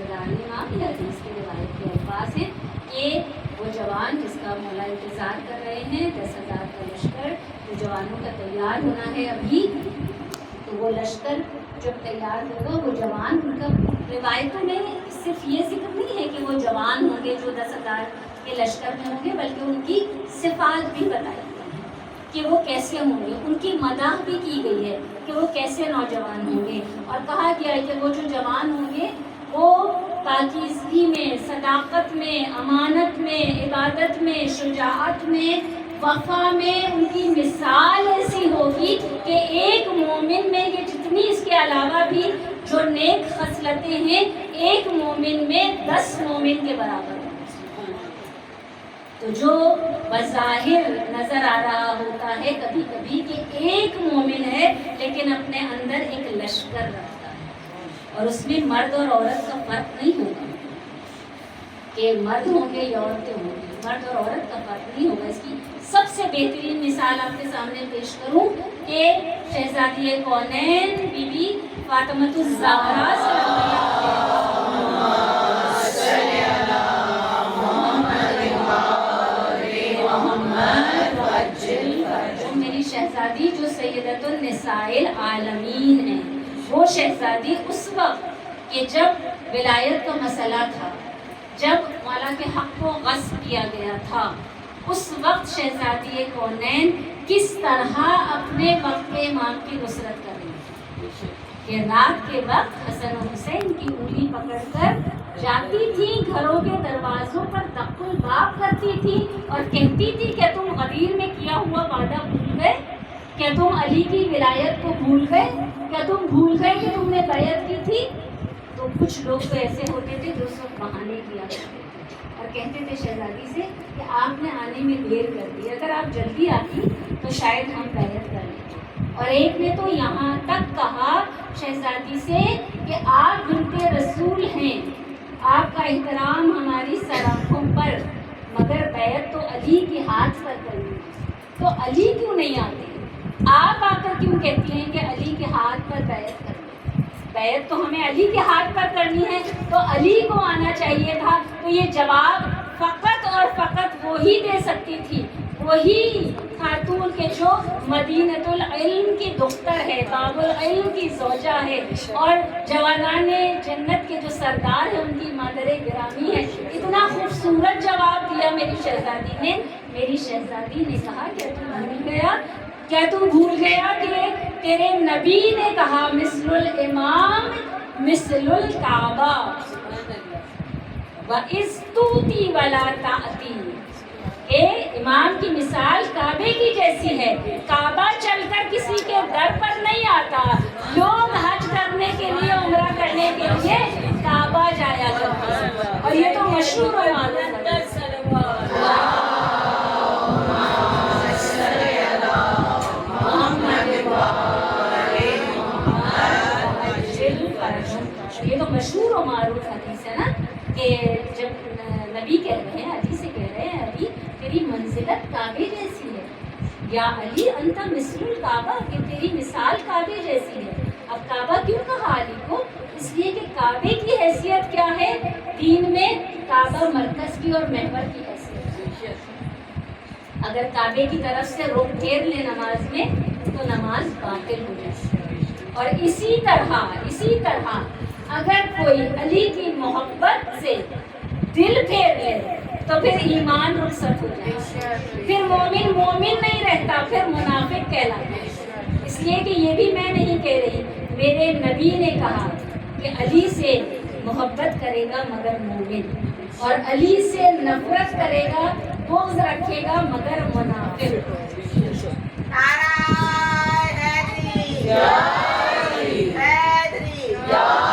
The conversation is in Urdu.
رضی اللہ عنہ، یہ حدیث کی روایت کے الفاظ ہیں کہ وہ جوان جس کا مولا انتظار کر رہے ہیں 10,000 کا لشکر، جو جوانوں کا تیار ہونا ہے ابھی، تو وہ لشکر جب تیار ہوگا وہ جوان ان کا روایتوں میں صرف یہ ذکر نہیں ہے کہ وہ جوان ہوں گے جو 10,000 کے لشکر میں ہوں گے، بلکہ ان کی صفات بھی بتائی گئی ہیں کہ وہ کیسے ہوں گے، ان کی مداح بھی کی گئی ہے کہ وہ کیسے نوجوان ہوں گے، اور کہا گیا ہے کہ وہ جو جوان ہوں گے وہ پاکیزگی میں، صداقت میں، امانت میں، عبادت میں، شجاعت میں، وفا میں ان کی مثال ایسی ہوگی کہ ایک مومن میں یہ جتنی اس کے علاوہ بھی جو نیک خصلتیں ہیں ایک مومن میں 10 مومن کے برابر ہیں۔ تو جو بظاہر نظر آ رہا ہوتا ہے کبھی کبھی کہ ایک مومن ہے لیکن اپنے اندر ایک لشکر رکھتا ہے، اور اس میں مرد اور عورت کا فرق نہیں ہوگا کہ مرد ہوں گے یا عورتیں ہوں گی، مرد اور عورت کا فرق نہیں ہوگا۔ اس کی سب سے بہترین مثال آپ کے سامنے پیش کروں کہ شہزادی کونین بی بی فاطمۃ الزہرا سلام جو میری شہزادی جو سیدۃ النساء العالمین ہیں، وہ شہزادی اس وقت کہ جب ولایت کا مسئلہ تھا، جب مولا کے حق کو غصب کیا گیا تھا، اس وقت شہزادی کونین کس طرح اپنے وقت کے امام کی نصرت کر رہی تھی کہ رات کے وقت حسن و حسین کی انگلی پکڑ کر جاتی تھی، گھروں کے دروازوں پر دق الباب کرتی تھی اور کہتی تھی کہ تم غدیر میں کیا ہوا وعدہ بھول گئے، کیا تم علی کی ولایت کو بھول گئے، کیا تم بھول گئے کہ تم نے بیعت کی تھی؟ تو کچھ لوگ تو ایسے ہوتے تھے جو اس وقت بہانے کیا کرتے تھے اور کہتے تھے شہزادی سے کہ آپ نے آنے میں دیر کر دی، اگر آپ جلدی آتی تو شاید ہم بیعت کر لیتے۔ اور ایک نے تو یہاں تک کہا شہزادی سے کہ آپ بنت رسول ہیں، آپ کا احترام ہماری سراخوں پر، مگر بیعت تو علی کے ہاتھ پر کرنی ہے، تو علی کیوں نہیں آتے؟ آپ آ کر کیوں کہتی ہیں کہ علی کے ہاتھ پر بیعت کرنی؟ بیعت تو ہمیں علی کے ہاتھ پر کرنی ہے، تو علی کو آنا چاہیے تھا۔ تو یہ جواب فقط اور فقط وہی دے سکتی تھی، وہی خاتون کے جو مدینۃ العلم کی دختر ہے، باب العلم کی زوجہ ہے، اور جوانان جنت کے جو سردار ہیں ان کی مادر گرامی ہے۔ اتنا خوبصورت جواب دیا میری شہزادی نے۔ میری شہزادی نے کہا کہ تم بھول گیا، کیا تو بھول گیا کہ تیرے نبی نے کہا مثل الامام مثل الکعبہ وَإِذْ تُؤْتِي وَلَا تَأْتِي، کہ امام کی مثال کعبے کی جیسی ہے، کعبہ چل کر کسی کے در پر نہیں آتا، لوگ حج کرنے کے لیے، عمرہ کرنے کے لیے کعبہ جایا کرتے ہیں، اور یہ تو مشہور و معروف ہے۔ یہ تو مشہور و معروف حدیث ہے نا کہ جب نبی کہہ رہے ہیں، علی سے کہہ رہے ہیں علی تیری منزلت کعبے جیسی ہے، یا علی انت مثل الکعبہ، کہ تیری مثال کعبے جیسی ہے۔ اب کعبہ کیوں کہا علی کو؟ اس لیے کہ کعبے کی حیثیت کیا ہے دین میں؟ کعبہ مرکز کی اور محور کی حیثیت ہے۔ اگر کعبے کی طرف سے رخ پھیر لے نماز میں تو نماز باطل ہو جاتی ہے۔ اور اسی طرح اگر کوئی علی کی محبت سے دل پھیر لے تو پھر ایمان رخصت ہو جائے، پھر مومن نہیں رہتا، پھر منافق کہلاتا ہے۔ اس لیے کہ یہ بھی میں نہیں کہہ رہی، میرے نبی نے کہا کہ علی سے محبت کرے گا مگر مومن، اور علی سے نفرت کرے گا، بغض رکھے گا مگر منافق۔